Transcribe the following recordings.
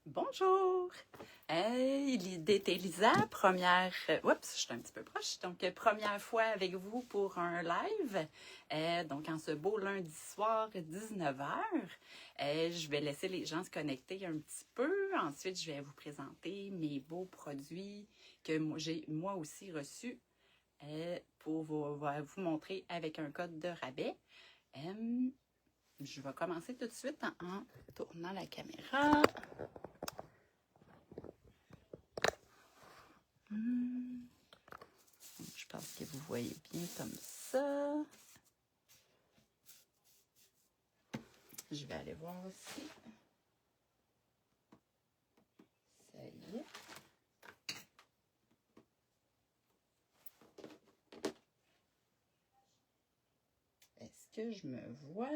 Bonjour! L'idée Elisa, première... oups, je suis un petit peu proche. Donc, première fois avec vous pour un live. Donc, en ce beau lundi soir, 19h. Je vais laisser les gens se connecter un petit peu. Ensuite, je vais vous présenter mes beaux produits que j'ai moi aussi reçus pour vous montrer avec un code de rabais. Je vais commencer tout de suite en tournant la caméra. Je pense que vous voyez bien comme ça. Je vais aller voir aussi. Ça y est. Est-ce que je me vois?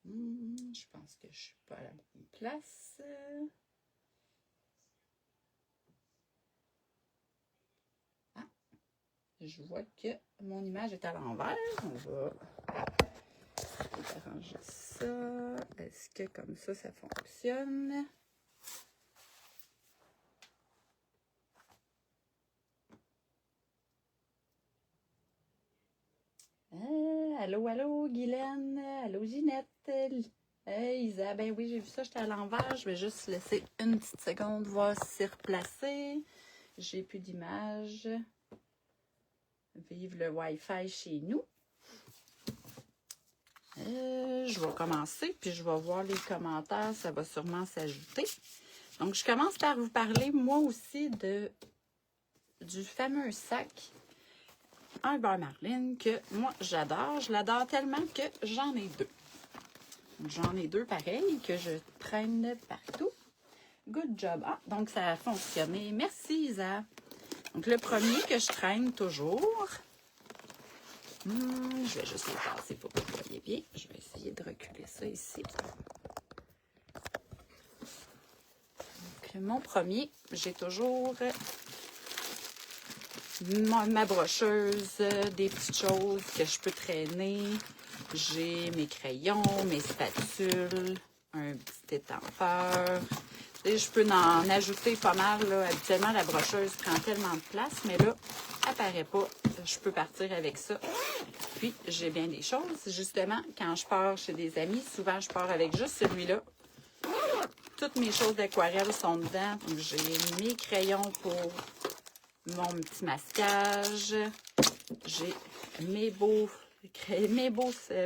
Je pense que je ne suis pas à la bonne place. Ah, je vois que mon image est à l'envers. On va arranger ça. Est-ce que comme ça fonctionne? Allô, allô, Guylaine. Allô, Ginette. Isa, ben oui, j'ai vu ça, j'étais à l'envers. Je vais juste laisser une petite seconde, voir si c'est replacé. J'ai plus d'image. Vive le Wi-Fi chez nous. Je vais commencer, puis je vais voir les commentaires. Ça va sûrement s'ajouter. Donc, je commence par vous parler, moi aussi, du fameux sac un beurre Marlin que moi, j'adore. Je l'adore tellement que j'en ai deux. J'en ai deux pareils que je traîne partout. Good job. Ah, donc ça a fonctionné. Merci, Isa. Donc, le premier que je traîne toujours. Je vais juste les passer pour que vous voyez bien. Je vais essayer de reculer ça ici. Donc, mon premier, j'ai toujours ma brocheuse, des petites choses que je peux traîner. J'ai mes crayons, mes spatules, un petit étampeur. Je peux en ajouter pas mal. Là. Habituellement, la brocheuse prend tellement de place, mais là, elle n'apparaît pas. Je peux partir avec ça. Puis, j'ai bien des choses. Justement, quand je pars chez des amis, souvent, je pars avec juste celui-là. Toutes mes choses d'aquarelle sont dedans. Donc, j'ai mes crayons pour mon petit masquage. J'ai mes beaux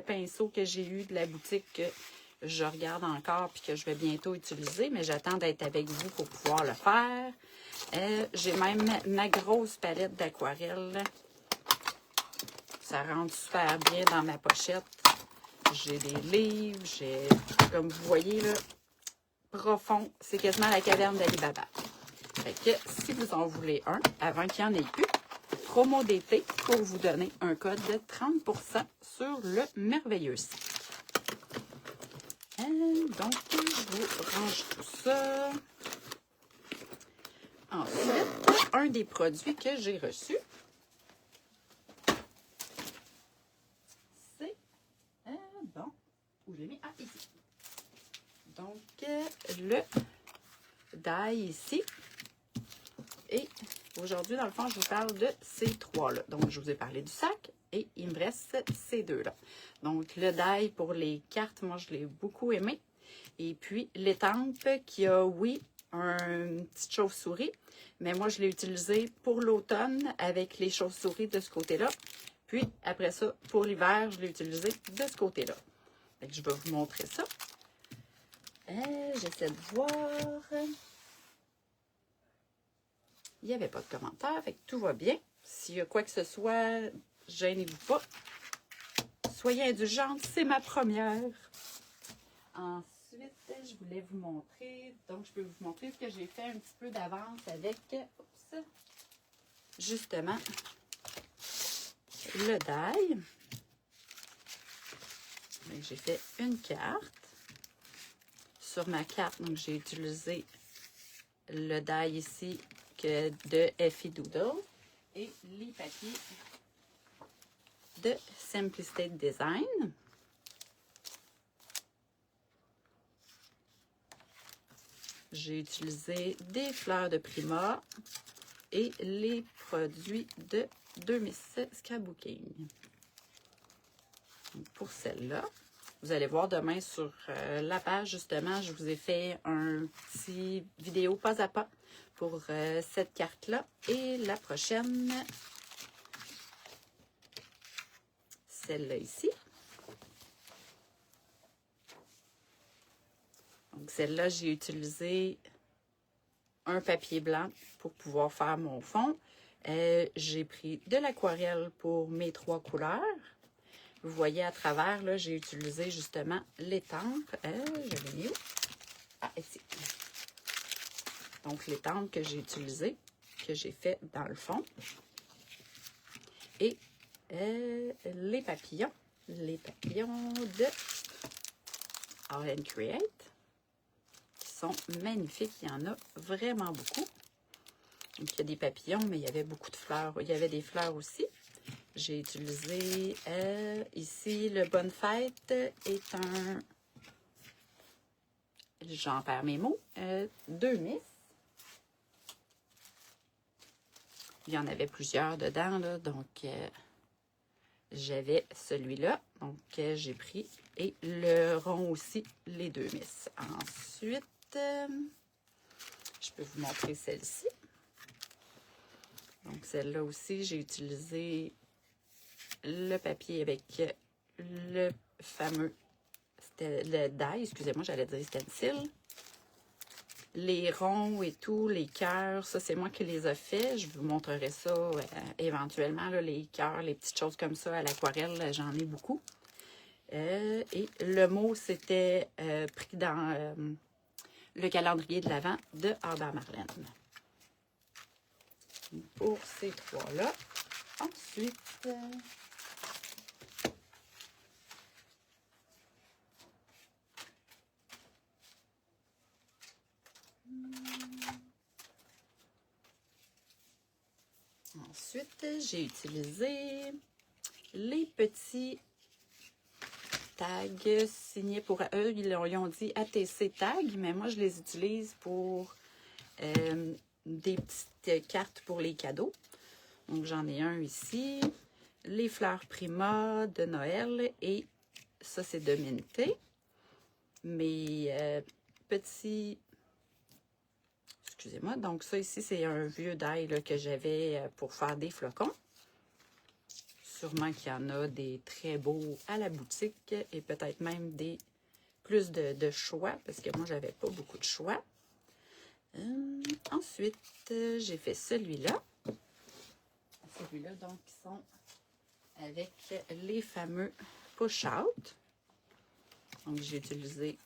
pinceaux que j'ai eus de la boutique que je regarde encore puis que je vais bientôt utiliser, mais j'attends d'être avec vous pour pouvoir le faire. J'ai même ma grosse palette d'aquarelle. Ça rentre super bien dans ma pochette. J'ai des livres, comme vous voyez, là, profond. C'est quasiment la caverne d'Ali Baba. Fait que si vous en voulez un, avant qu'il y en ait plus, promo d'été pour vous donner un code de 30% sur le merveilleux site. Donc, je vous range tout ça. Ensuite, un des produits que j'ai reçus, c'est... bon, où je l'ai mis? Ah, ici. Donc, le die ici. Et aujourd'hui, dans le fond, je vous parle de ces trois-là. Donc, je vous ai parlé du sac et il me reste ces deux-là. Donc, le die pour les cartes, moi, je l'ai beaucoup aimé. Et puis, l'étampe qui a, oui, une petite chauve-souris, mais moi, je l'ai utilisé pour l'automne avec les chauves-souris de ce côté-là. Puis, après ça, pour l'hiver, je l'ai utilisé de ce côté-là. Fait que je vais vous montrer ça. J'essaie de voir. Il n'y avait pas de commentaire, fait que tout va bien. S'il y a quoi que ce soit, gênez-vous pas. Soyez indulgentes, c'est ma première. Ensuite, je voulais vous montrer, donc je peux vous montrer ce que j'ai fait un petit peu d'avance avec, justement, le die. J'ai fait une carte. Sur ma carte, donc j'ai utilisé le die ici de Effie Doodle et les papiers de Simplicity Design. J'ai utilisé des fleurs de Prima et les produits de 2Miss Scrapbooking. Pour celle-là, vous allez voir demain sur la page, justement, je vous ai fait un petit vidéo pas à pas pour cette carte-là. Et la prochaine, celle-là ici. Donc celle-là, j'ai utilisé un papier blanc pour pouvoir faire mon fond. J'ai pris de l'aquarelle pour mes 3 couleurs. Vous voyez à travers, là, j'ai utilisé justement l'étampe. J'avais mis où? Ah, ici. Donc, l'étampe que j'ai utilisée, que j'ai fait dans le fond. Et les papillons de Art & Create, qui sont magnifiques. Il y en a vraiment beaucoup. Donc, il y a des papillons, mais il y avait beaucoup de fleurs. Il y avait des fleurs aussi. J'ai utilisé ici le Bonne Fête est un, j'en perds mes mots, 2Miss. Il y en avait plusieurs dedans, là, donc j'avais celui-là. Donc j'ai pris et le rond aussi, les 2Miss. Ensuite, je peux vous montrer celle-ci. Donc celle-là aussi, j'ai utilisé le papier avec le fameux le die, excusez-moi, j'allais dire stencil. Les ronds et tout, les cœurs, ça c'est moi qui les ai faits. Je vous montrerai ça éventuellement, là, les cœurs, les petites choses comme ça à l'aquarelle, j'en ai beaucoup. Et le mot, c'était pris dans le calendrier de l'Avent de Ardent Marlène. Pour ces 3-là. Ensuite, j'ai utilisé les petits tags signés pour eux. Ils ont dit ATC tag, mais moi, je les utilise pour des petites cartes pour les cadeaux. Donc, j'en ai un ici. Les fleurs Prima de Noël et ça, c'est de Minté. Mes petits... Excusez-moi. Donc, ça ici, c'est un vieux die que j'avais pour faire des flocons. Sûrement qu'il y en a des très beaux à la boutique et peut-être même des plus de choix parce que moi, j'avais pas beaucoup de choix. Ensuite, j'ai fait celui-là. Celui-là, donc, qui sont avec les fameux push-out. Donc, j'ai utilisé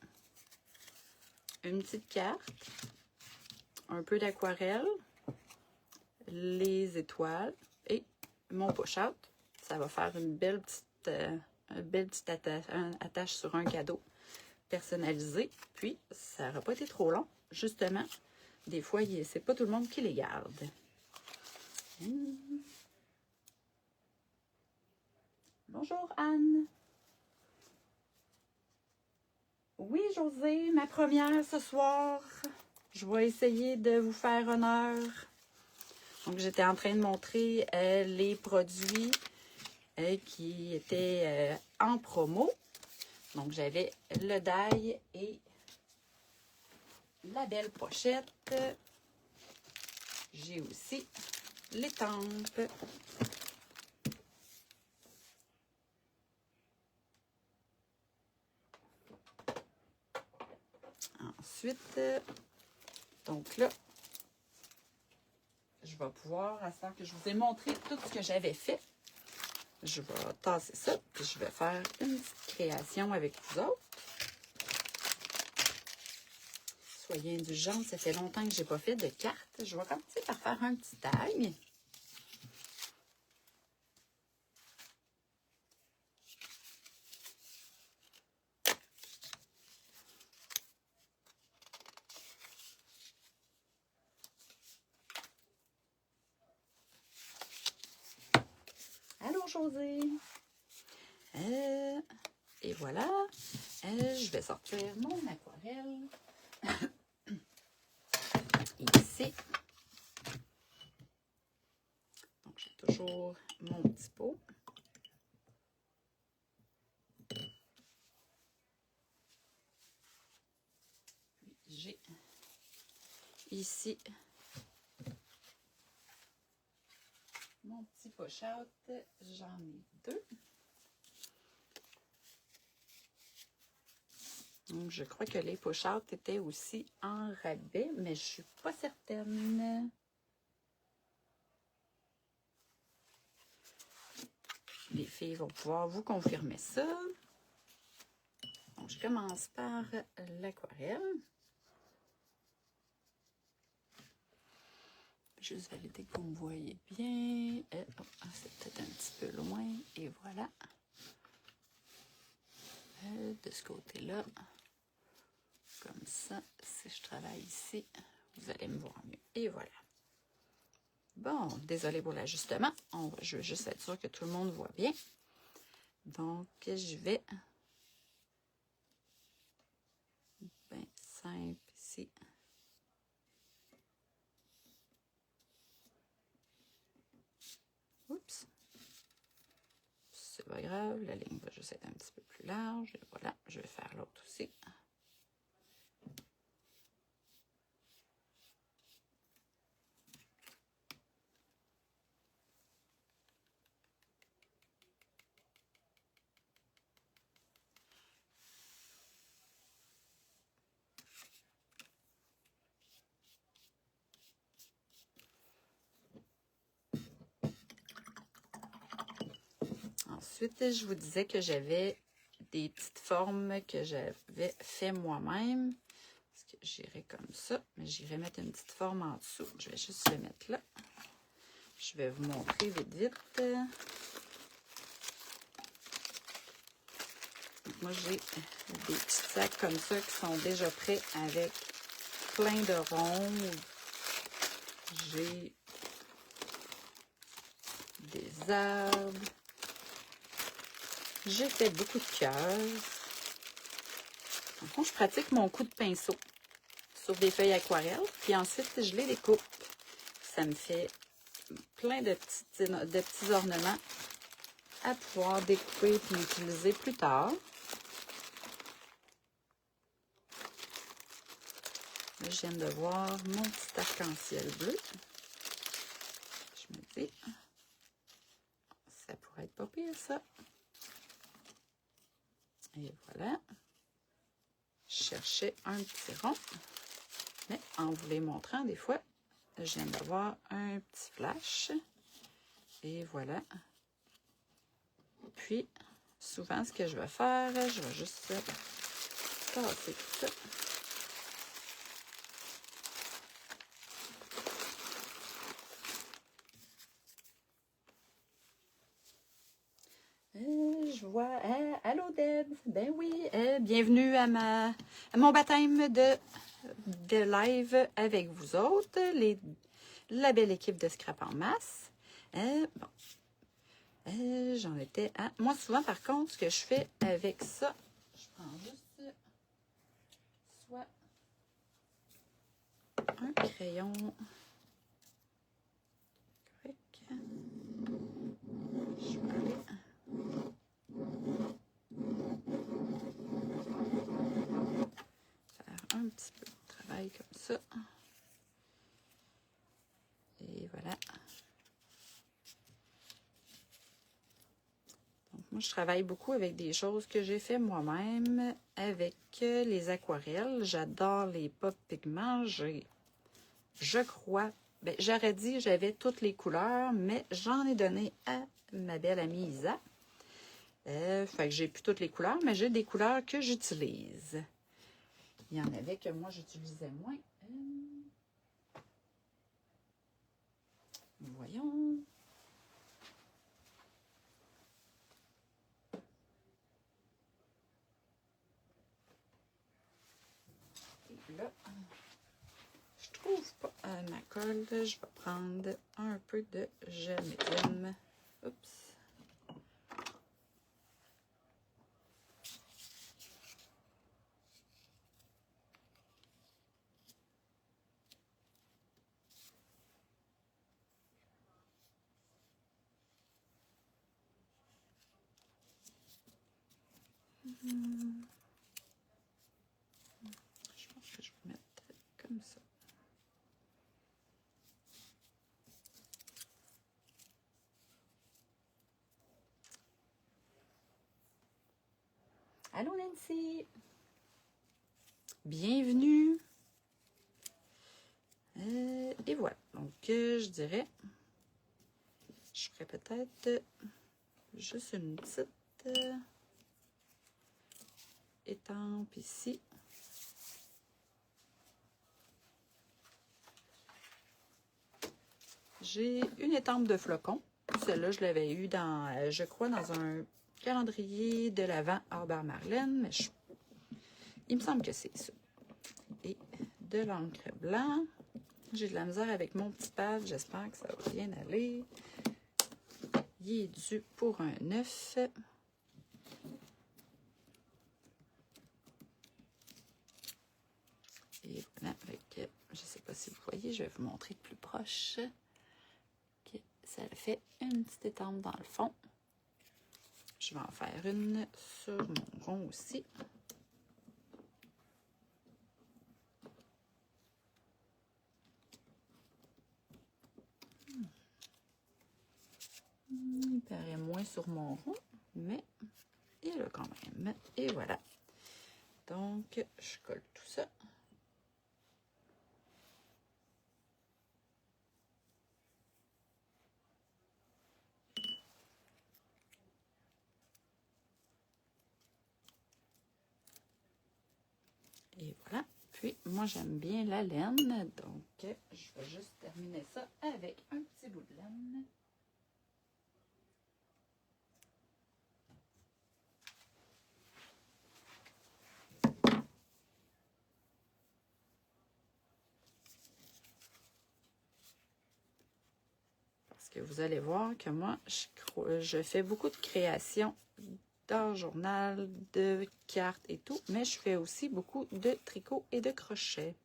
une petite carte, un peu d'aquarelle, les étoiles et mon push-out. Ça va faire une belle petite attache sur un cadeau personnalisé. Puis, ça n'aura pas été trop long. Justement, des fois, c'est pas tout le monde qui les garde. Bonjour Anne. Oui, José, ma première ce soir. Je vais essayer de vous faire honneur. Donc, j'étais en train de montrer les produits qui étaient en promo. Donc, j'avais le die et la belle pochette. J'ai aussi l'étampe. Ensuite, donc là, je vais pouvoir, à ce temps que je vous ai montré tout ce que j'avais fait, je vais tasser ça, puis je vais faire une petite création avec vous autres. Soyez indulgents, ça fait longtemps que je n'ai pas fait de cartes. Je vais commencer par faire un petit tag. José. Et voilà. Je vais sortir mon aquarelle. Ici. Donc, j'ai toujours mon petit pot. J'ai ici mon petit push-out. J'en ai 2. Donc, je crois que les push-out étaient aussi en rabais, mais je ne suis pas certaine. Les filles vont pouvoir vous confirmer ça. Donc, je commence par l'aquarelle. Juste valider que vous me voyez bien. C'est peut-être un petit peu loin. Et voilà. De ce côté-là. Comme ça, si je travaille ici, vous allez me voir mieux. Et voilà. Bon, désolé pour l'ajustement. Je veux juste être sûr que tout le monde voit bien. Donc, je vais bien simple ici. Oups. C'est pas grave, la ligne va juste être un petit peu plus large. Et voilà, je vais faire l'autre aussi. Ensuite, je vous disais que j'avais des petites formes que j'avais fait moi-même. Parce que j'irai comme ça, mais j'irai mettre une petite forme en dessous. Je vais juste le mettre là. Je vais vous montrer vite, vite. Donc, moi, j'ai des petits sacs comme ça qui sont déjà prêts avec plein de ronds. J'ai des arbres. J'ai fait beaucoup de cœurs. En fond, je pratique mon coup de pinceau sur des feuilles aquarelles. Puis ensuite, je les découpe. Ça me fait plein de petits ornements à pouvoir découper et utiliser plus tard. Là, je viens de voir mon petit arc-en-ciel bleu. Je me dis, ça pourrait être pas pire, ça. Et voilà. Je cherchais un petit rond. Mais en vous les montrant, des fois, je viens d'avoir un petit flash. Et voilà. Puis, souvent, ce que je vais faire, je vais juste tasser tout ça. Je vois... allô Deb! Ben oui, bienvenue à mon baptême de live avec vous autres, la belle équipe de Scrap en masse. Bon. J'en étais à... Moi, souvent, par contre, ce que je fais avec ça, je prends juste soit un crayon. Correct. Je vais aller... faire un petit peu de travail comme ça. Et voilà. Donc, moi, je travaille beaucoup avec des choses que j'ai fait moi-même avec les aquarelles. J'adore les pop pigments. Je crois, ben, j'aurais dit que j'avais toutes les couleurs, mais j'en ai donné à ma belle amie Isa. Fait que j'ai plus toutes les couleurs, mais j'ai des couleurs que j'utilise. Il y en avait que moi, j'utilisais moins. Voyons. Et là, je trouve pas ma colle. Je vais prendre un peu de gel médium. Oups. Je pense que je vais mettre comme ça. Allô Nancy! Bienvenue! Et voilà. Donc, je dirais, je ferais peut-être juste une petite étampe ici. J'ai une étampe de flocon. Celle-là, je l'avais eue dans, je crois, dans un calendrier de l'Avent Albert Marlène, mais il me semble que c'est ça. Et de l'encre blanc. J'ai de la misère avec mon petit pad. J'espère que ça va bien aller. Il est dû pour un 9. Et voilà, avec, je ne sais pas si vous voyez, je vais vous montrer de plus proche. Que ça fait une petite étampe dans le fond. Je vais en faire une sur mon rond aussi. Il paraît moins sur mon rond, mais il a quand même. Et voilà. Donc, je colle tout ça. Et voilà. Puis, moi, j'aime bien la laine. Donc, je vais juste terminer ça avec un petit bout de laine. Parce que vous allez voir que moi, je fais beaucoup de créations d'art journal, de cartes et tout, mais je fais aussi beaucoup de tricot et de crochet.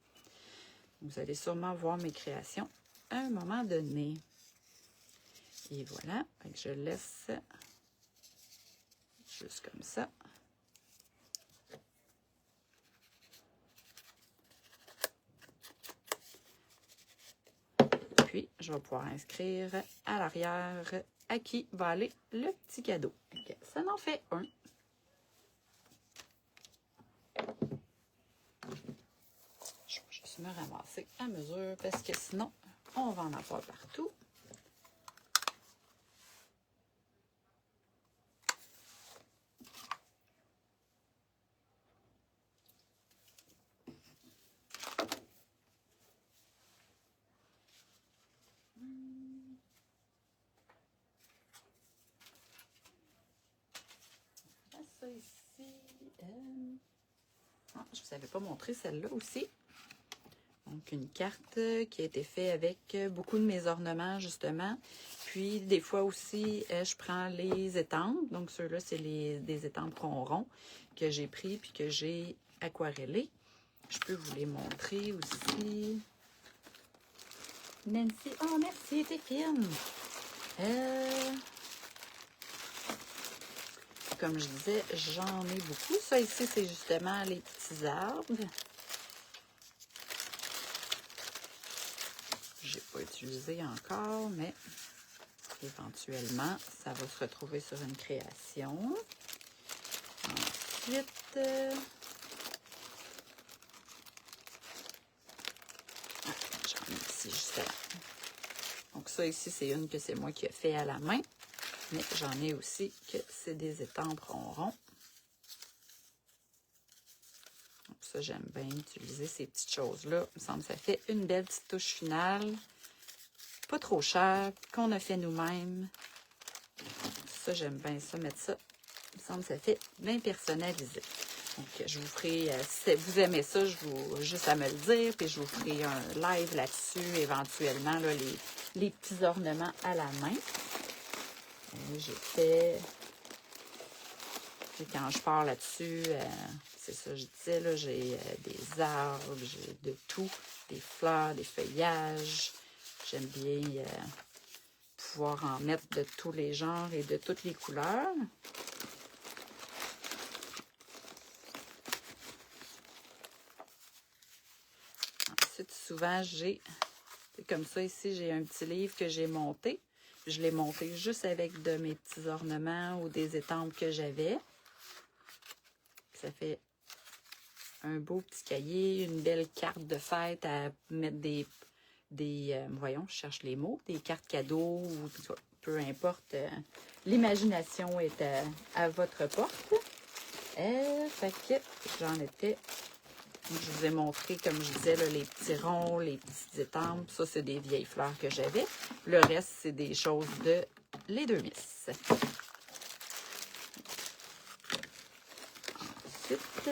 Vous allez sûrement voir mes créations à un moment donné. Et voilà, je laisse juste comme ça. Puis, je vais pouvoir inscrire à l'arrière à qui va aller le petit cadeau. Okay, ça en fait un. Je vais juste me ramasser à mesure parce que sinon, on va en avoir partout. Ça ici. Ah, je ne vous avais pas montré celle-là aussi. Donc, une carte qui a été faite avec beaucoup de mes ornements, justement. Puis, des fois aussi, je prends les étampes. Donc, ceux-là, c'est des étampes ronds que j'ai pris puis que j'ai aquarellé. Je peux vous les montrer aussi. Nancy, oh merci, t'es fine. Comme je disais, j'en ai beaucoup. Ça ici, c'est justement les petits arbres. J'ai pas utilisé encore, mais éventuellement, ça va se retrouver sur une création. Ensuite, j'en ai ici juste là. Donc ça ici, c'est une que c'est moi qui ai fait à la main. Mais j'en ai aussi que c'est des étampes ronds. Donc ça, j'aime bien utiliser ces petites choses-là. Il me semble que ça fait une belle petite touche finale. Pas trop cher, qu'on a fait nous-mêmes. Ça, j'aime bien ça, mettre ça. Il me semble que ça fait bien personnalisé. Donc, je vous ferai, si vous aimez ça, juste à me le dire, puis je vous ferai un live là-dessus, éventuellement, là, les petits ornements à la main. J'ai fait, quand je pars là-dessus, c'est ça, je disais, là, j'ai des arbres, j'ai de tout, des fleurs, des feuillages. J'aime bien pouvoir en mettre de tous les genres et de toutes les couleurs. souvent, j'ai, comme ça ici, j'ai un petit livre que j'ai monté. Je l'ai monté juste avec de mes petits ornements ou des étampes que j'avais. Ça fait un beau petit cahier, une belle carte de fête à mettre voyons, je cherche les mots, des cartes cadeaux, ou peu importe. L'imagination est à votre porte. Fait que j'en étais, je vous ai montré, comme je disais, là, les petits ronds, les petites étampes. Ça, c'est des vieilles fleurs que j'avais. Le reste, c'est des choses de les deux Miss. Ensuite,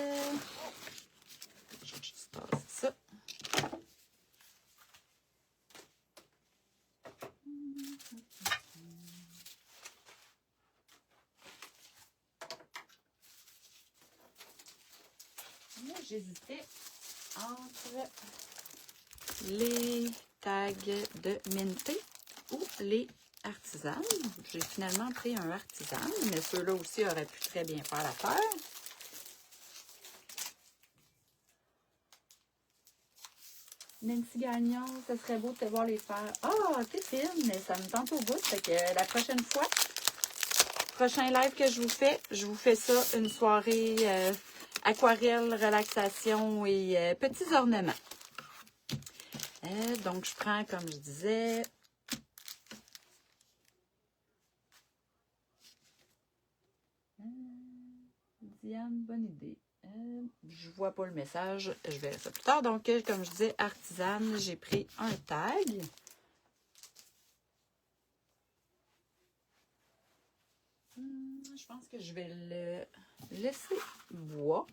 je vais juste passer ça. Là, j'hésitais entre les tags de Minté ou les artisanes. J'ai finalement pris un artisan, mais ceux-là aussi auraient pu très bien faire l'affaire. Nancy Gagnon, ça serait beau de te voir les faire. Ah, t'es fine, mais ça me tente au bout. Fait que la prochaine fois, prochain live que je vous fais ça, une soirée aquarelle, relaxation et petits ornements. Donc, je prends, comme je disais, Diane, bonne idée. Je vois pas le message, je verrai ça plus tard. Donc, comme je disais, artisane, j'ai pris un tag. Je pense que je vais le laisser bois.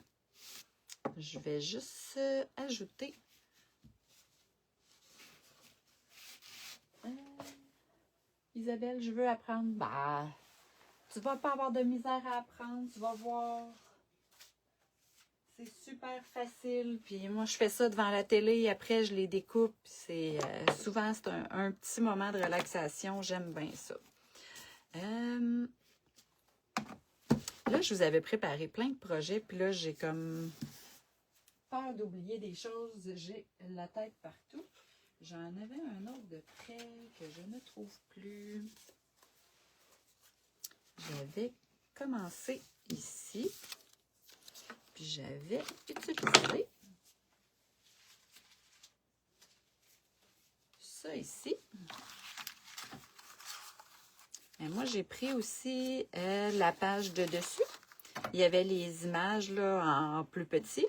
Je vais juste ajouter Isabelle, je veux apprendre. Bah, tu vas pas avoir de misère à apprendre, tu vas voir. C'est super facile. Puis moi, je fais ça devant la télé. Après, je les découpe. C'est souvent, c'est un petit moment de relaxation. J'aime bien ça. Là, je vous avais préparé plein de projets. Puis là, j'ai comme peur d'oublier des choses. J'ai la tête partout. J'en avais un autre de près que je ne trouve plus. J'avais commencé ici. Puis j'avais utilisé ça ici. Et moi, j'ai pris aussi la page de dessus. Il y avait les images là, en plus petit.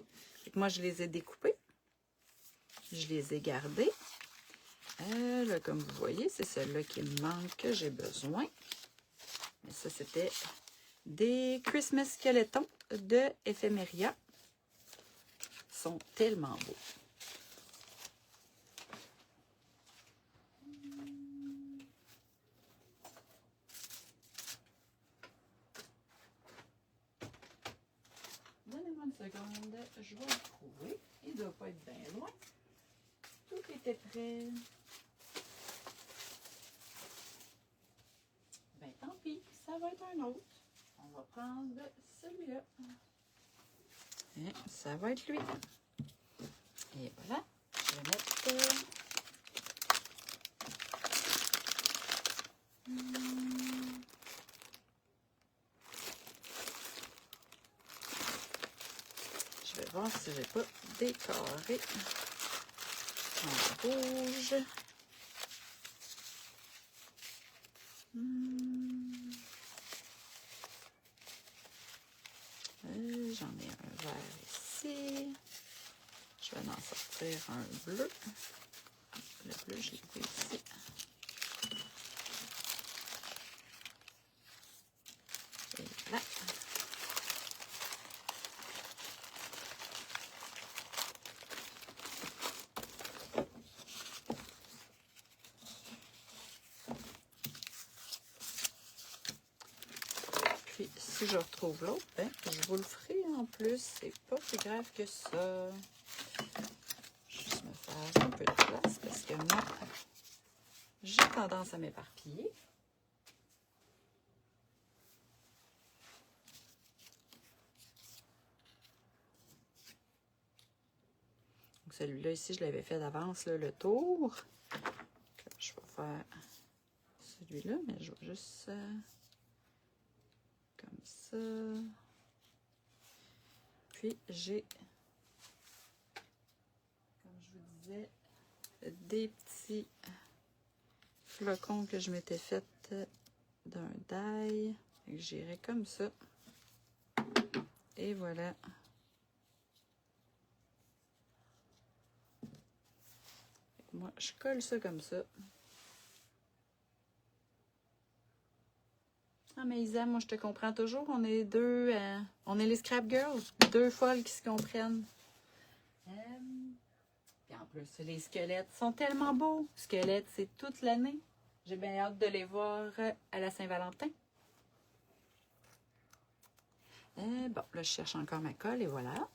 Moi, je les ai découpées. Je les ai gardées. Là, comme vous voyez, c'est celle-là qui me manque que j'ai besoin. Mais ça, c'était des Christmas Skeletons de Ephemeria. Ils sont tellement beaux. Donnez-moi une seconde, je vais le trouver. Il ne doit pas être bien loin. Tout était prêt. Ben tant pis, ça va être un autre. On va prendre celui-là. Et ça va être lui. Et voilà, je vais mettre... Je vais voir si j'ai pas décoré en rouge. J'en ai un vert ici. Je vais en sortir un bleu. Le bleu, je l'ai pris ici. Et là. Puis, si je retrouve l'autre, ben, je vous le ferai en plus. C'est pas plus grave que ça. Juste me faire un peu de place parce que moi, j'ai tendance à m'éparpiller. Donc, Donc, celui-là ici, je l'avais fait d'avance, le tour. Je vais faire celui-là, mais je vais juste comme ça. Puis, j'ai, comme je vous disais, des petits flocons que je m'étais fait d'un die. J'irai comme ça. Et voilà. Moi, je colle ça comme ça. Ah, mais Isa, moi, je te comprends toujours. On est deux, on est les Scrap Girls. Deux folles qui se comprennent. Puis en plus, les squelettes sont tellement beaux. Squelettes, c'est toute l'année. J'ai bien hâte de les voir à la Saint-Valentin. Bon, là, je cherche encore ma colle et voilà.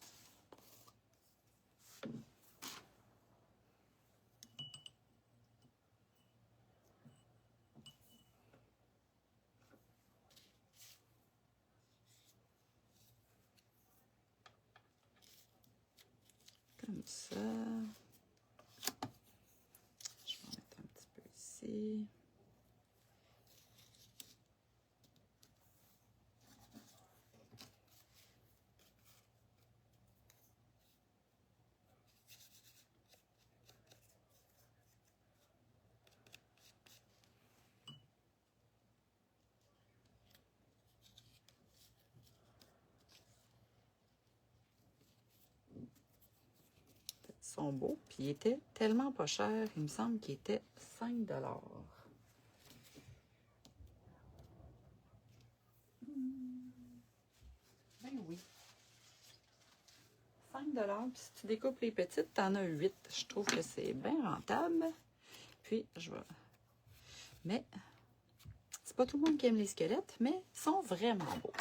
Comme ça. Je vais en mettre un petit peu ici. Ils sont beaux. Puis ils étaient tellement pas chers. Il me semble qu'ils étaient 5 $. Ben oui. 5 $. Puis si tu découpes les petites, tu en as 8. Je trouve que c'est bien rentable. Puis, je vais... Mais, c'est pas tout le monde qui aime les squelettes, mais ils sont vraiment beaux.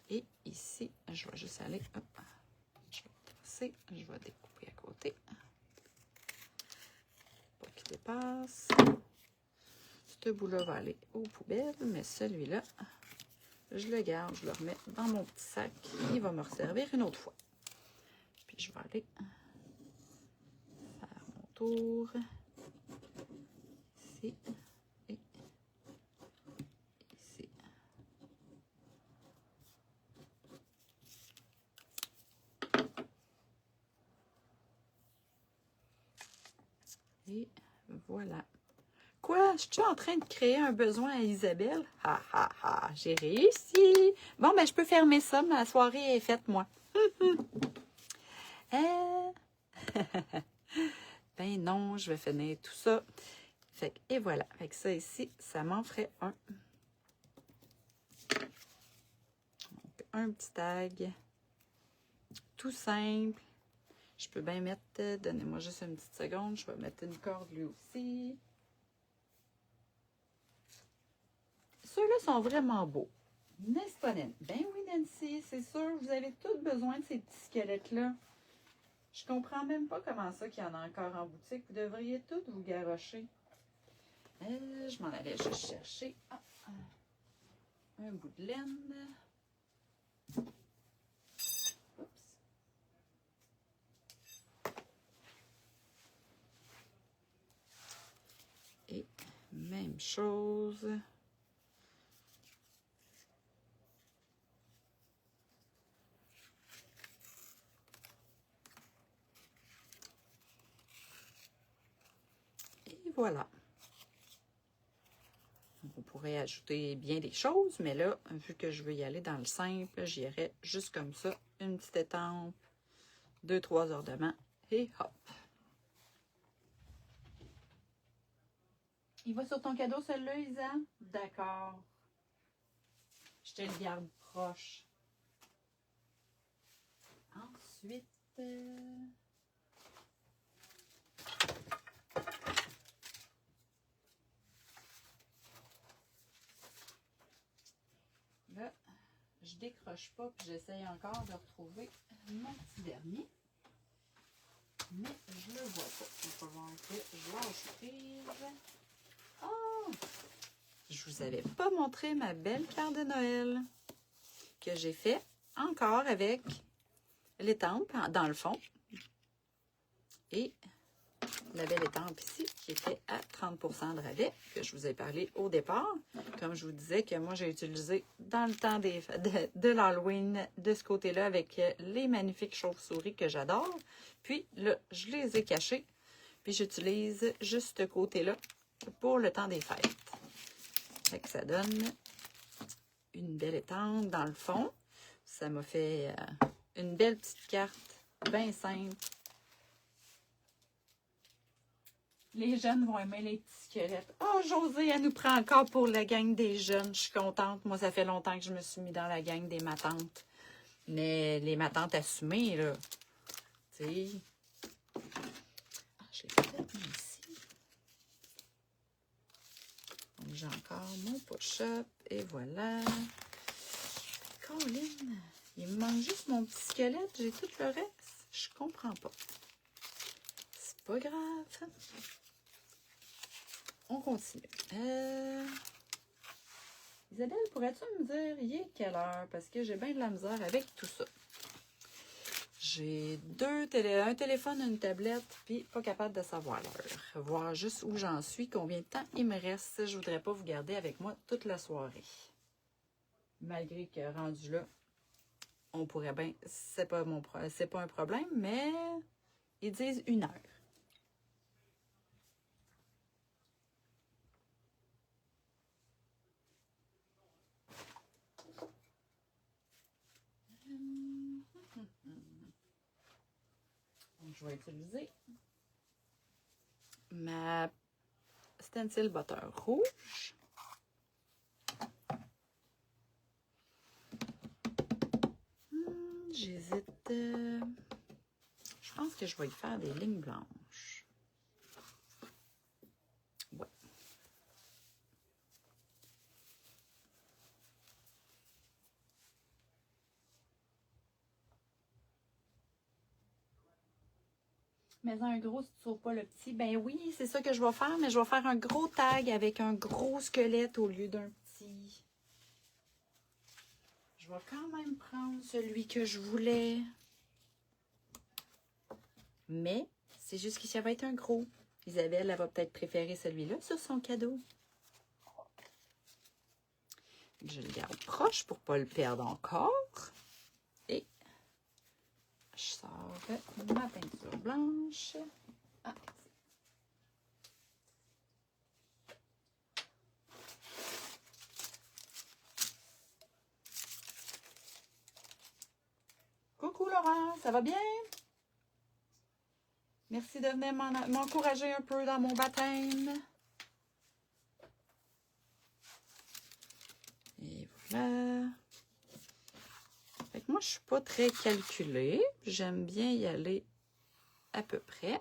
Et ici, je vais juste aller... Hop, je vais tracer. Je vais découper à côté. Pas qu'il dépasse. Ce bout-là va aller aux poubelles, mais celui-là, je le garde, je le remets dans mon petit sac. Il va me resservir une autre fois. Puis je vais aller faire mon tour ici et ici. Et voilà. Quoi? Je suis en train de créer un besoin à Isabelle? Ha, ha, ha! J'ai réussi! Bon, ben, je peux fermer ça. Ma soirée est faite, moi. Ben non, je vais finir tout ça. Fait que, et voilà. Avec ça ici, ça m'en ferait un. Donc, un petit tag. Tout simple. Je peux bien mettre... Donnez-moi juste une petite seconde. Je vais mettre une corde lui aussi. Ceux-là sont vraiment beaux. N'est-ce pas, Nancy? Ben oui, Nancy, c'est sûr. Vous avez tous besoin de ces petits squelettes-là. Je comprends même pas comment ça qu'il y en a encore en boutique. Vous devriez tous vous garrocher. Je m'en allais juste chercher un bout de laine. Oups. Et même chose. Et voilà. On pourrait ajouter bien des choses, mais là, vu que je veux y aller dans le simple, j'irai juste comme ça, une petite étampe, 2-3 ornements, et hop. Il va sur ton cadeau, celui-là, Isa? D'accord. Je te le garde proche. Ensuite... Là, je décroche pas, puis j'essaye encore de retrouver mon petit dernier. Mais je le vois pas. Il va falloir que je lâche prise. Oh! Je vous avais pas montré ma belle carte de Noël que j'ai fait encore avec l'étampe dans le fond. Et la belle étampe ici, qui était à 30% de rabais, que je vous ai parlé au départ. Comme je vous disais que moi, j'ai utilisé dans le temps de l'Halloween de ce côté-là avec les magnifiques chauves-souris que j'adore. Puis là, je les ai cachés. Puis j'utilise juste ce côté-là pour le temps des fêtes. Fait que ça donne une belle étampe dans le fond. Ça m'a fait une belle petite carte, bien simple. Les jeunes vont aimer les petits squelettes. Oh, Josée, elle nous prend encore pour la gang des jeunes. Je suis contente. Moi, ça fait longtemps que je me suis mis dans la gang des matantes. Mais les matantes assumées, là, tu sais. Ah, je l'ai fait ici. Donc, j'ai encore mon push-up. Et voilà. Colline, il me manque juste mon petit squelette. J'ai tout le reste. Je comprends pas. C'est pas grave. On continue. Isabelle, pourrais-tu me dire, il est quelle heure? Parce que j'ai bien de la misère avec tout ça. J'ai un téléphone, une tablette, puis pas capable de savoir l'heure. Voir juste où j'en suis, combien de temps il me reste. Je voudrais pas vous garder avec moi toute la soirée. Malgré que rendu là, on pourrait bien... C'est pas un problème, mais ils disent 1 heure. Donc, je vais utiliser ma stencil butter rouge. J'hésite. Je pense que je vais y faire des lignes blanches. Ouais. Mais un gros, si tu ne sauves pas le petit, ben oui, c'est ça que je vais faire, mais je vais faire un gros tag avec un gros squelette au lieu d'un petit. Je vais quand même prendre celui que je voulais. Mais c'est juste que ça va être un gros. Isabelle, elle va peut-être préférer celui-là sur son cadeau. Je le garde proche pour ne pas le perdre encore. Et je sors ma peinture blanche. Ah, coucou Laurent, ça va bien? Merci de venir m'encourager un peu dans mon baptême. Et voilà. Fait que moi, je ne suis pas très calculée. J'aime bien y aller à peu près.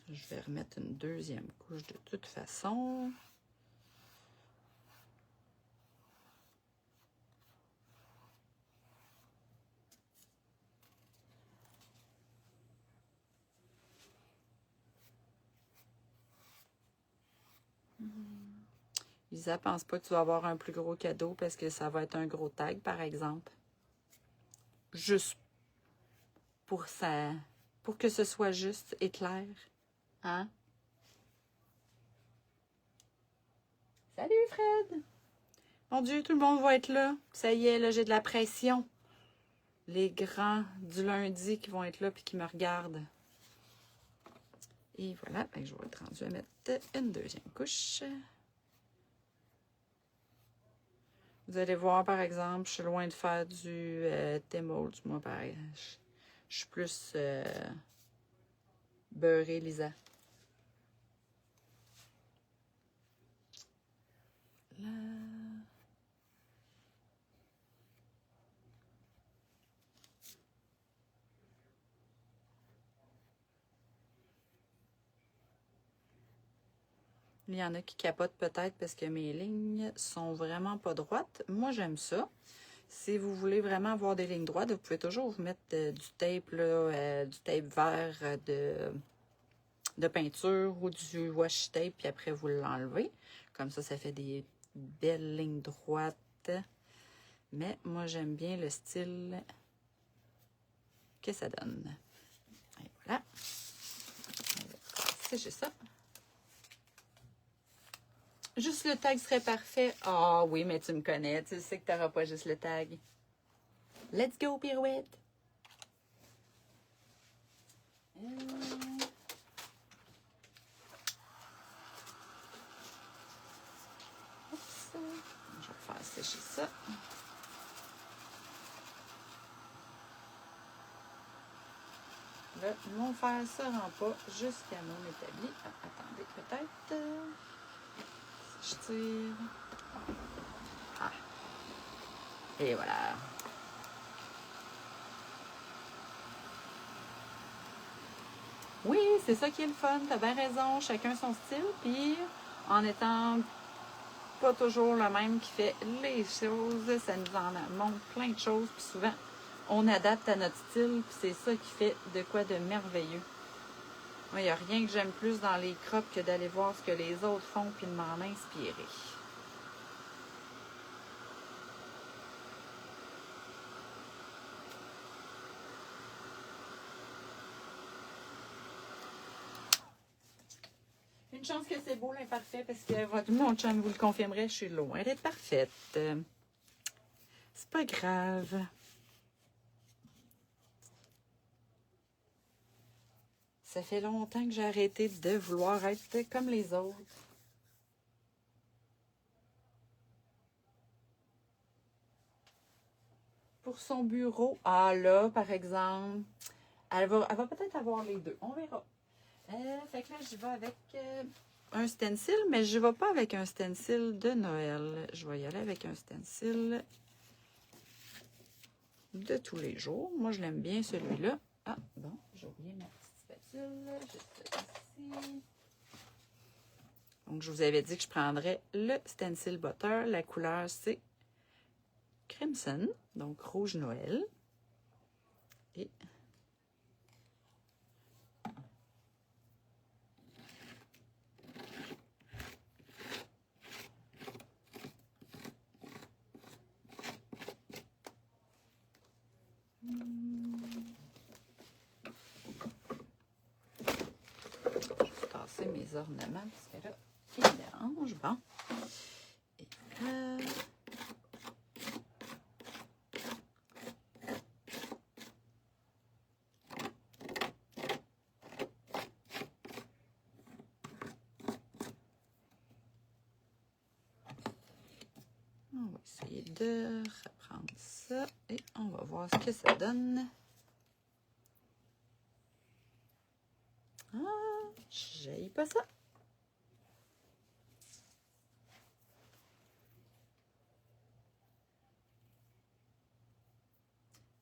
Je vais remettre une deuxième couche de toute façon. Lisa, pense pas que tu vas avoir un plus gros cadeau parce que ça va être un gros tag, par exemple. Juste pour ça, pour que ce soit juste et clair. Hein? Salut Fred! Mon Dieu, tout le monde va être là. Ça y est, là, j'ai de la pression. Les grands du lundi qui vont être là et qui me regardent. Et voilà, je vais être rendue à mettre une deuxième couche. Vous allez voir, par exemple, je suis loin de faire du T-Mold. Moi, pareil, je suis plus beurrée, Lisa. Là. Il y en a qui capotent peut-être parce que mes lignes sont vraiment pas droites. Moi, j'aime ça. Si vous voulez vraiment avoir des lignes droites, vous pouvez toujours vous mettre du tape, là, du tape vert de peinture ou du washi tape, puis après vous l'enlevez. Comme ça fait des belles lignes droites. Mais moi, j'aime bien le style que ça donne. Et voilà. C'est ça. Juste le tag serait parfait. Ah oui, mais tu me connais. Tu sais que tu n'auras pas juste le tag. Let's go, pirouette! Oups. Je vais faire sécher ça. Là, mon fer ne se rend pas jusqu'à mon établi. Ah, attendez, peut-être. Si je tire. Ah. Et voilà. Oui, c'est ça qui est le fun. T'as bien raison. Chacun son style. Puis, en étant pas toujours le même qui fait les choses, ça nous en montre plein de choses. Puis souvent, on adapte à notre style. Puis c'est ça qui fait de quoi de merveilleux. Moi, il n'y a rien que j'aime plus dans les crops que d'aller voir ce que les autres font puis de m'en inspirer. Une chance que c'est beau l'imparfait parce que mon chum vous le confirmerait, je suis loin d'être parfaite. C'est pas grave. Ça fait longtemps que j'ai arrêté de vouloir être comme les autres. Pour son bureau, ah là, par exemple, elle va peut-être avoir les deux. On verra. Fait que là, j'y vais avec un stencil, mais je ne vais pas avec un stencil de Noël. Je vais y aller avec un stencil de tous les jours. Moi, je l'aime bien, celui-là. Ah, bon, j'ai oublié ma petite spatule. Juste ici. Donc, je vous avais dit que je prendrais le stencil butter. La couleur, c'est Crimson, donc rouge Noël. Et mes ornements parce que là, ils me dérangent. Bon. Et là. On va essayer de reprendre ça et on va voir ce que ça donne. Ah, j'aille pas ça.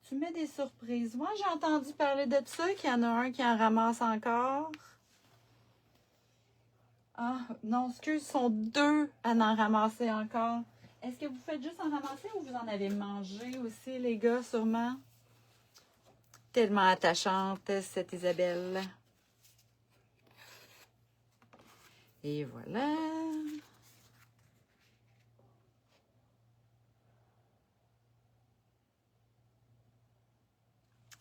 Tu mets des surprises. Moi, j'ai entendu parler de ça, qu'il y en a un qui en ramasse encore. Ah, non, excuse, sont deux à en ramasser encore. Est-ce que vous faites juste en ramasser ou vous en avez mangé aussi, les gars, sûrement? Tellement attachante, cette Isabelle. Et voilà.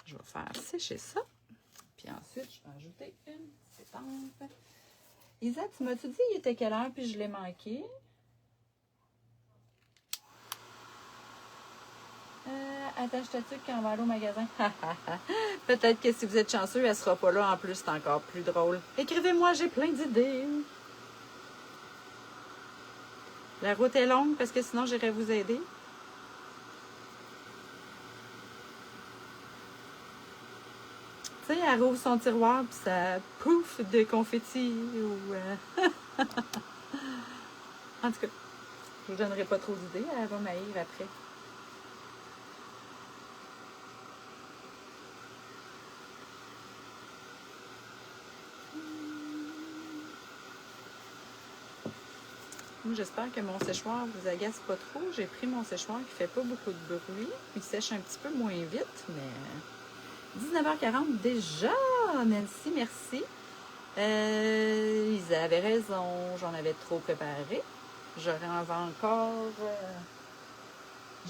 Je vais faire sécher ça. Puis ensuite, je vais ajouter une petite étampe. Isa, tu m'as-tu dit il était quelle heure puis je l'ai manqué? Attache-toi-tu quand on va aller au magasin? Peut-être que si vous êtes chanceux, elle ne sera pas là. En plus, c'est encore plus drôle. Écrivez-moi, j'ai plein d'idées. La route est longue parce que sinon, j'irai vous aider. Tu sais, elle rouvre son tiroir puis ça pouf de confetti. En tout cas, je vous donnerai pas trop d'idées. Elle va m'haïr après. Moi, j'espère que mon séchoir vous agace pas trop. J'ai pris mon séchoir qui fait pas beaucoup de bruit. Il sèche un petit peu moins vite, mais 19h40 déjà. Nancy, merci. Ils avaient raison, j'en avais trop préparé. J'avais encore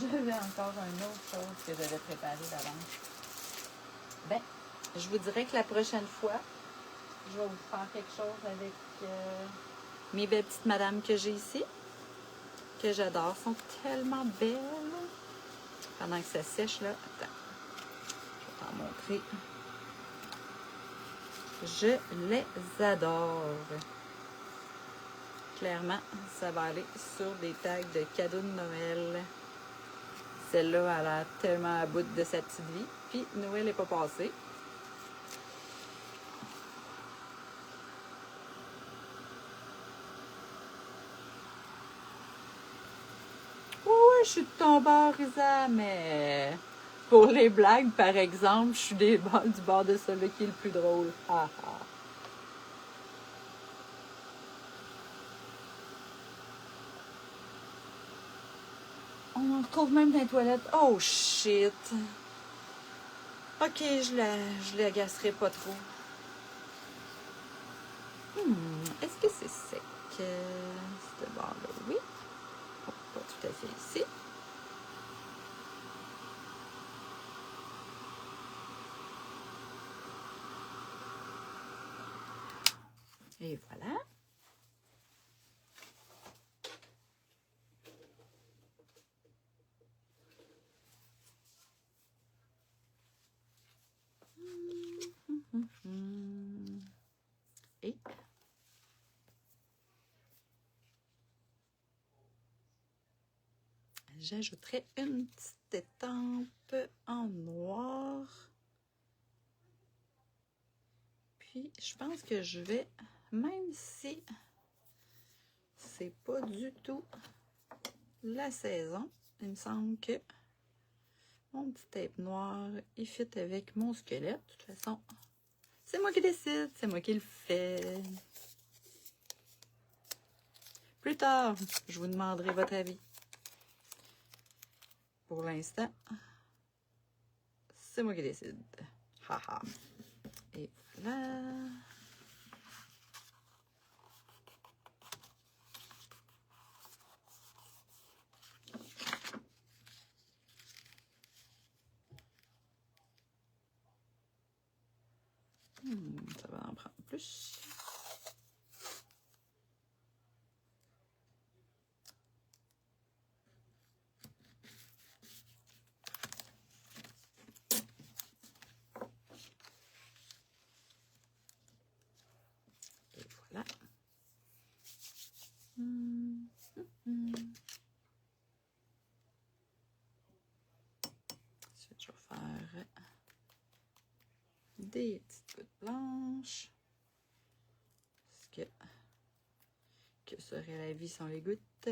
une autre chose que j'avais préparée d'avance. Ben, je vous dirais que la prochaine fois, je vais vous faire quelque chose avec mes belles petites madames que j'ai ici, que j'adore. Elles sont tellement belles. Pendant que ça sèche, là, attends, je vais t'en montrer. Je les adore. Clairement, ça va aller sur des tags de cadeaux de Noël. Celle-là, elle a tellement à bout de sa petite vie. Puis, Noël n'est pas passé. Ouais, je suis de ton bord, Isa, mais pour les blagues, par exemple, je suis du bord de celui qui est le plus drôle. Ah, ah. On en retrouve même dans les toilettes. Oh, shit! Ok, je l'agacerai pas trop. Est-ce que c'est sec? Ce bord-là, oui. Oh, pas tout à fait ici. Et voilà. Et j'ajouterai une petite étampe en noir. Puis, je pense que je vais, même si c'est pas du tout la saison, il me semble que mon petit tape noir, il fit avec mon squelette. De toute façon, c'est moi qui décide, c'est moi qui le fais. Plus tard, je vous demanderai votre avis. Pour l'instant, c'est moi qui décide. Haha. Et voilà. Ça va en prendre plus. Et voilà. Ensuite, je vais faire des petites gouttes blanches. Parce que serait la vie sans les gouttes?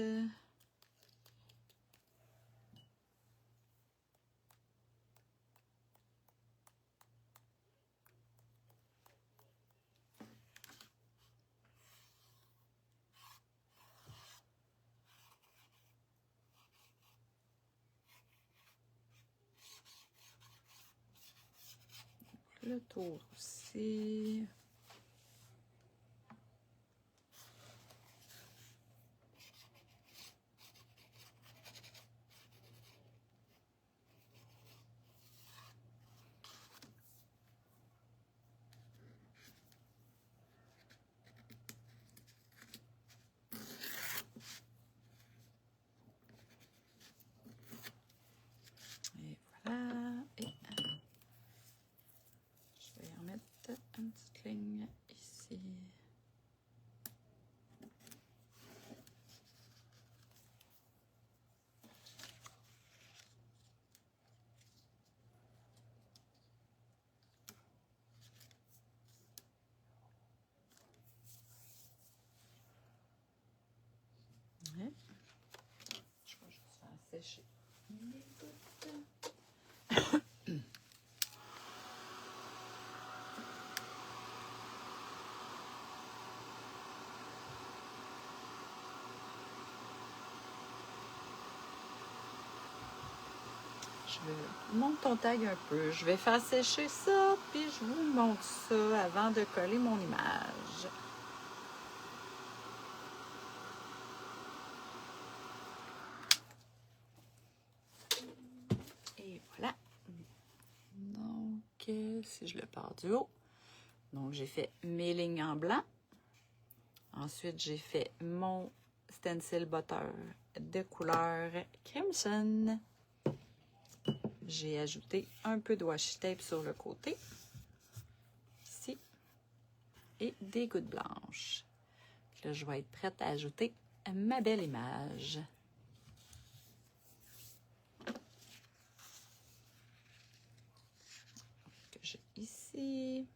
Le tour aussi. Et voilà. Et je vais en mettre une petite ligne ici. Ouais. Je vais juste faire sécher mes gouttes. Je je monte ton tag un peu. Je vais faire sécher ça, puis je vous montre ça avant de coller mon image. Et voilà. Donc, si je le pars du haut. Donc, j'ai fait mes lignes en blanc. Ensuite, j'ai fait mon stencil butter de couleur crimson. J'ai ajouté un peu de washi tape sur le côté. Ici. Et des gouttes blanches. Là, je vais être prête à ajouter ma belle image. Que j'ai ici.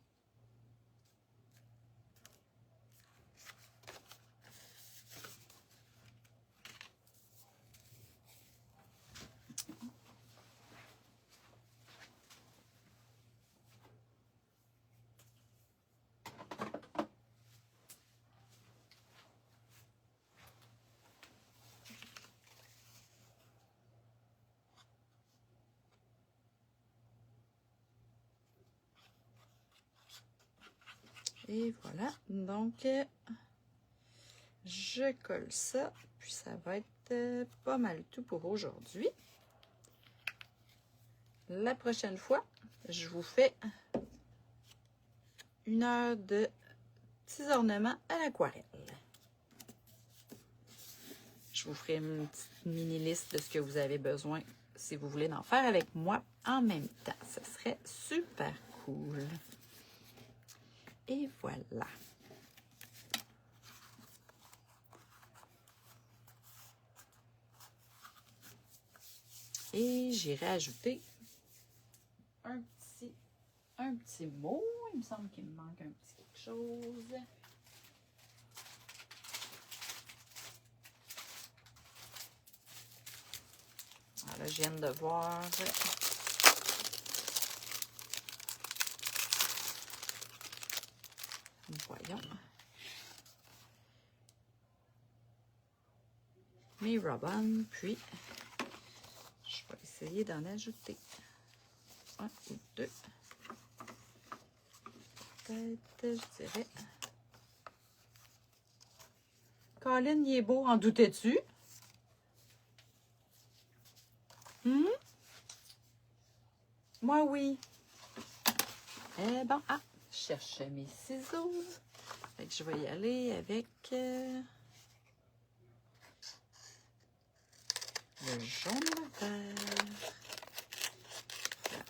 Et voilà, donc je colle ça, puis ça va être pas mal tout pour aujourd'hui. La prochaine fois, je vous fais 1 heure de petits ornements à l'aquarelle. Je vous ferai une petite mini liste de ce que vous avez besoin si vous voulez en faire avec moi en même temps. Ce serait super cool. Et voilà. Et j'irai ajouter un petit mot. Il me semble qu'il me manque un petit quelque chose. Voilà, je viens de voir. Voyons. Mes ribbons, puis je vais essayer d'en ajouter 1 ou 2. Peut-être, je dirais. Colin, il est beau, en doutais-tu? Moi, oui. Eh bon, je cherche mes ciseaux. Fait que je vais y aller avec le jaune et le vert.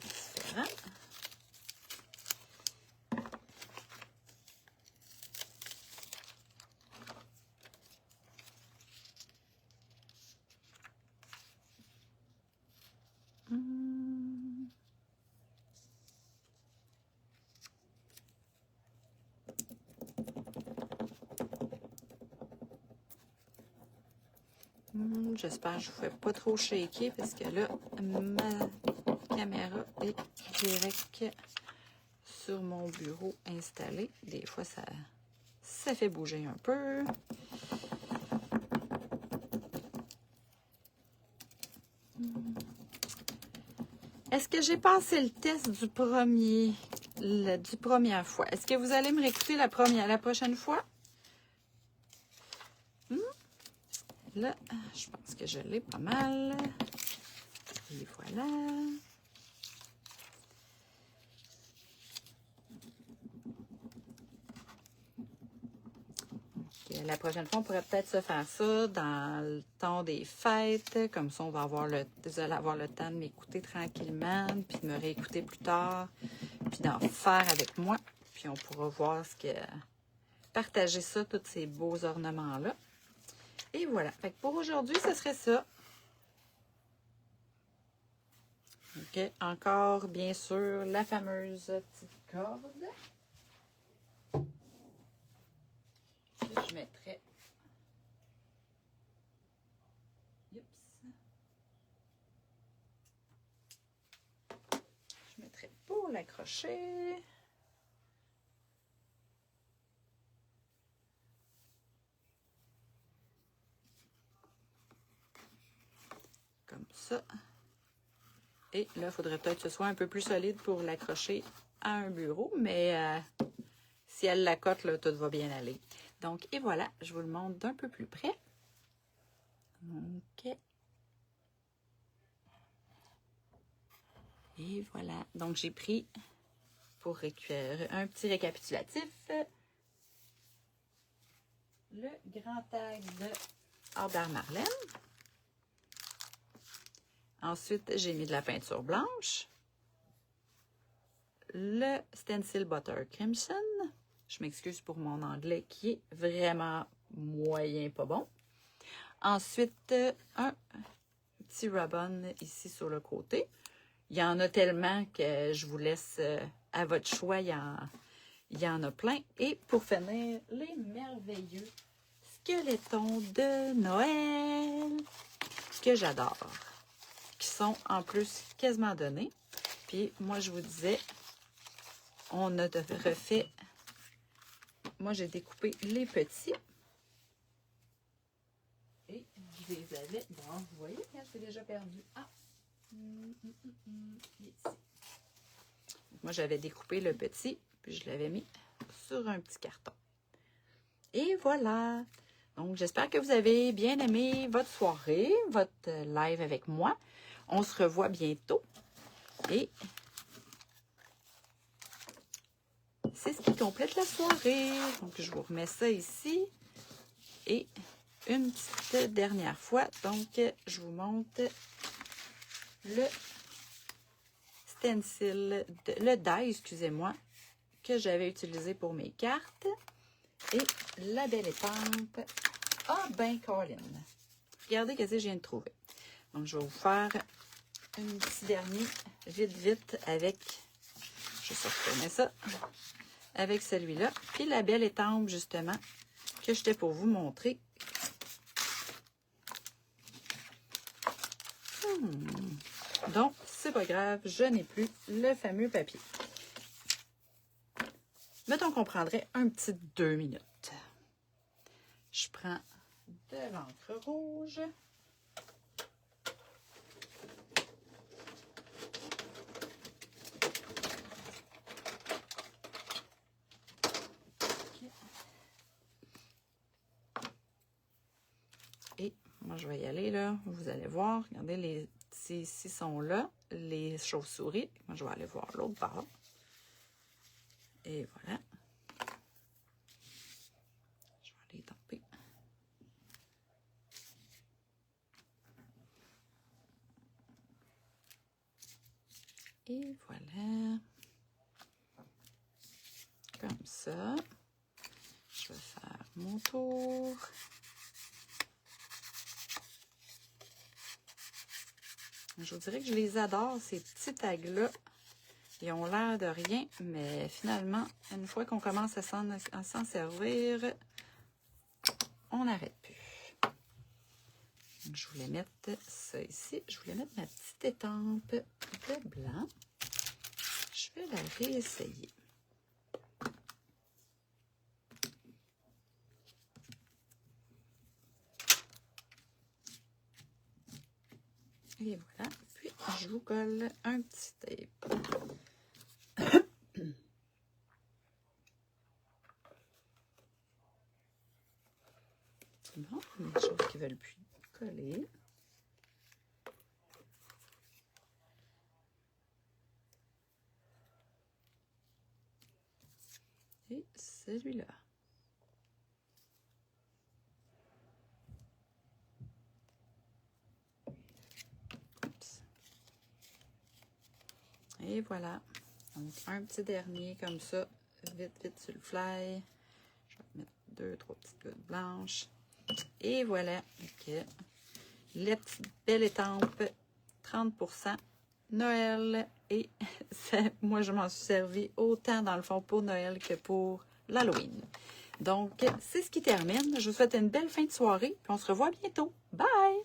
Différent. J'espère que je ne vous fais pas trop shaker parce que là, ma caméra est direct sur mon bureau installé. Des fois, ça fait bouger un peu. Est-ce que j'ai passé le test du première fois? Est-ce que vous allez me réécouter la prochaine fois? Là, je pense que je l'ai pas mal. Et voilà. La prochaine fois, on pourrait peut-être se faire ça dans le temps des fêtes. Comme ça, vous allez avoir le temps de m'écouter tranquillement, puis de me réécouter plus tard, puis d'en faire avec moi. Puis on pourra voir partager ça, tous ces beaux ornements-là. Et voilà. Fait que pour aujourd'hui, ce serait ça. OK. Encore, bien sûr, la fameuse petite corde. Je mettrai. Je mettrai pour l'accrocher. Comme ça. Et là, il faudrait peut-être que ce soit un peu plus solide pour l'accrocher à un bureau, mais si elle l'accote, là, tout va bien aller. Donc, et voilà, je vous le montre d'un peu plus près. OK. Et voilà. Donc, j'ai pris, pour récupérer un petit récapitulatif, le grand tag de Albert Marlène. Ensuite, j'ai mis de la peinture blanche. Le Stencil Butter Crimson. Je m'excuse pour mon anglais qui est vraiment moyen, pas bon. Ensuite, un petit ribbon ici sur le côté. Il y en a tellement que je vous laisse à votre choix. Il y en a plein. Et pour finir, les merveilleux squelettons de Noël que j'adore. Qui sont en plus quasiment donnés. Puis moi, je vous disais, on a refait. Moi, j'ai découpé les petits. Et je les avais. Bon, vous voyez, je l'ai déjà perdu. Ah! Ici. Moi, j'avais découpé le petit, puis je l'avais mis sur un petit carton. Et voilà! Donc, j'espère que vous avez bien aimé votre soirée, votre live avec moi. On se revoit bientôt. Et c'est ce qui complète la soirée. Donc, je vous remets ça ici. Et une petite dernière fois. Donc, je vous montre le stencil, le die, excusez-moi, que j'avais utilisé pour mes cartes. Et la belle étampe. Ah, ben, Colin. Regardez ce que je viens de trouver. Donc, je vais vous faire un petit dernier, vite, avec, je vais retourner ça, avec celui-là. Puis la belle étampe, justement, que j'étais pour vous montrer. Donc, c'est pas grave, je n'ai plus le fameux papier. Mettons qu'on prendrait un petit 2 minutes. Je prends de l'encre rouge. Et moi, je vais y aller, là. Vous allez voir. Regardez, les petits ici sont là. Les chauves-souris. Moi, je vais aller voir l'autre part. Et voilà. Je vais aller taper. Et voilà. Comme ça. Je vais faire mon tour. Je vous dirais que je les adore, ces petits tags-là. Ils ont l'air de rien, mais finalement, une fois qu'on commence à s'en servir, on n'arrête plus. Donc, je voulais mettre ça ici. Je voulais mettre ma petite étampe de blanc. Je vais la réessayer. Et voilà. Puis, je vous colle un petit tape. Bon, il y a des choses qui ne veulent plus coller. Et celui-là. Et voilà. Donc, un petit dernier comme ça, vite sur le fly. Je vais mettre 2-3 petites gouttes blanches. Et voilà. Okay. Les petites belles étampes, 30%. Noël. Et ça, moi, je m'en suis servi autant dans le fond pour Noël que pour l'Halloween. Donc, c'est ce qui termine. Je vous souhaite une belle fin de soirée. Puis on se revoit bientôt. Bye!